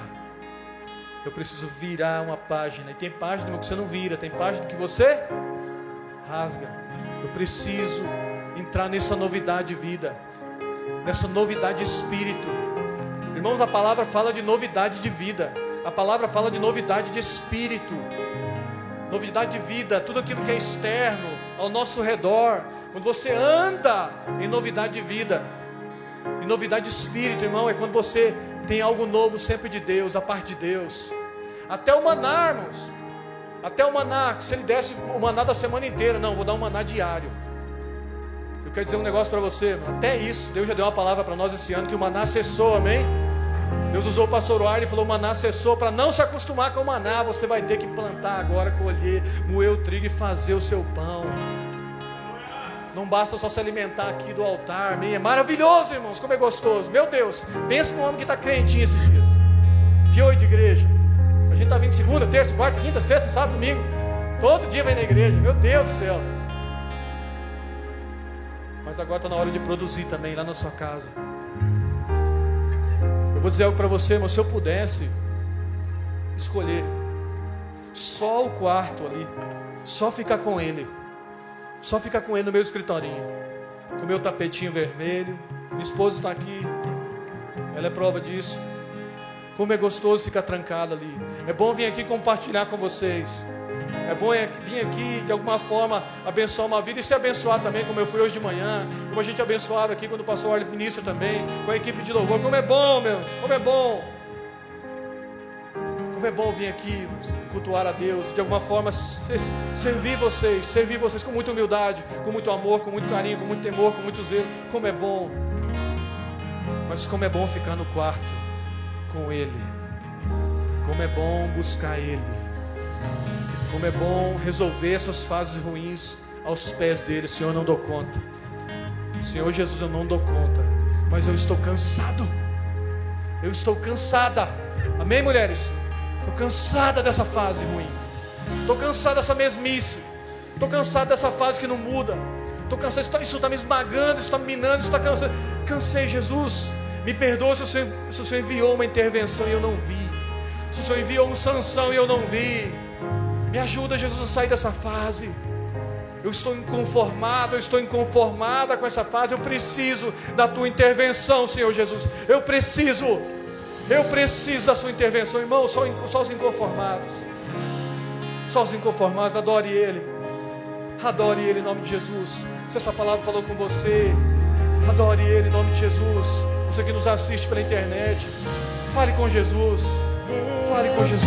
Eu preciso virar uma página. E tem página, irmão, que você não vira. Tem página que você rasga. Eu preciso entrar nessa novidade de vida, nessa novidade de espírito. Irmãos, a palavra fala de novidade de vida. A palavra fala de novidade de espírito. Novidade de vida, tudo aquilo que é externo ao nosso redor. Quando você anda em novidade de vida, em novidade de espírito, irmão, é quando você tem algo novo sempre de Deus, da parte de Deus. Até o maná, irmãos. Até o maná, que se ele desse o maná da semana inteira, não, vou dar um maná diário. Eu quero dizer um negócio para você, irmão. Até isso, Deus já deu uma palavra para nós esse ano, que o maná cessou, amém? Deus usou o pastor Wiley e falou: o maná cessou. Para não se acostumar com o maná, você vai ter que plantar agora, colher, moer o trigo e fazer o seu pão. Não basta só se alimentar aqui do altar, amém? É maravilhoso, irmãos, como é gostoso. Meu Deus, pensa num homem que está crentinho esses dias. Que oi de igreja. A gente está vindo segunda, terça, quarta, quinta, sexta, sábado, domingo. Todo dia vem na igreja, meu Deus do céu. Mas agora está na hora de produzir também lá na sua casa. Eu vou dizer algo para você, irmão. Se eu pudesse escolher só o quarto ali, só ficar com ele, só ficar com ele no meu escritorinho, com o meu tapetinho vermelho. Minha esposa está aqui, ela é prova disso. Como é gostoso ficar trancado ali. É bom vir aqui compartilhar com vocês. É bom vir aqui de alguma forma abençoar uma vida e ser abençoado também, como eu fui hoje de manhã, como a gente abençoava aqui quando passou o ministro também, com a equipe de louvor. Como é bom, meu, como é bom. Como é bom vir aqui cultuar a Deus, de alguma forma servir vocês com muita humildade, com muito amor, com muito carinho, com muito temor, com muito zelo. Como é bom. Mas como é bom ficar no quarto com Ele. Como é bom buscar Ele. Como é bom resolver essas fases ruins aos pés dele. Senhor, eu não dou conta. Senhor Jesus, eu não dou conta. Mas eu estou cansado. Eu estou cansada. Amém, mulheres? Estou cansada dessa fase ruim. Estou cansado dessa mesmice. Estou cansado dessa fase que não muda. Estou cansado, isso está me esmagando, isso está me minando, isso está cansando. Cansei, Jesus. Me perdoa se o Senhor enviou uma intervenção e eu não vi. Se o Senhor enviou um Sansão e eu não vi. Me ajuda, Jesus, a sair dessa fase. Eu estou inconformado, eu estou inconformada com essa fase. Eu preciso da tua intervenção, Senhor Jesus. Eu preciso da sua intervenção, irmão. Só os inconformados. Só os inconformados, adore Ele. Adore Ele em nome de Jesus. Se essa palavra falou com você, adore Ele em nome de Jesus. Você que nos assiste pela internet, fale com Jesus. Fale com Jesus.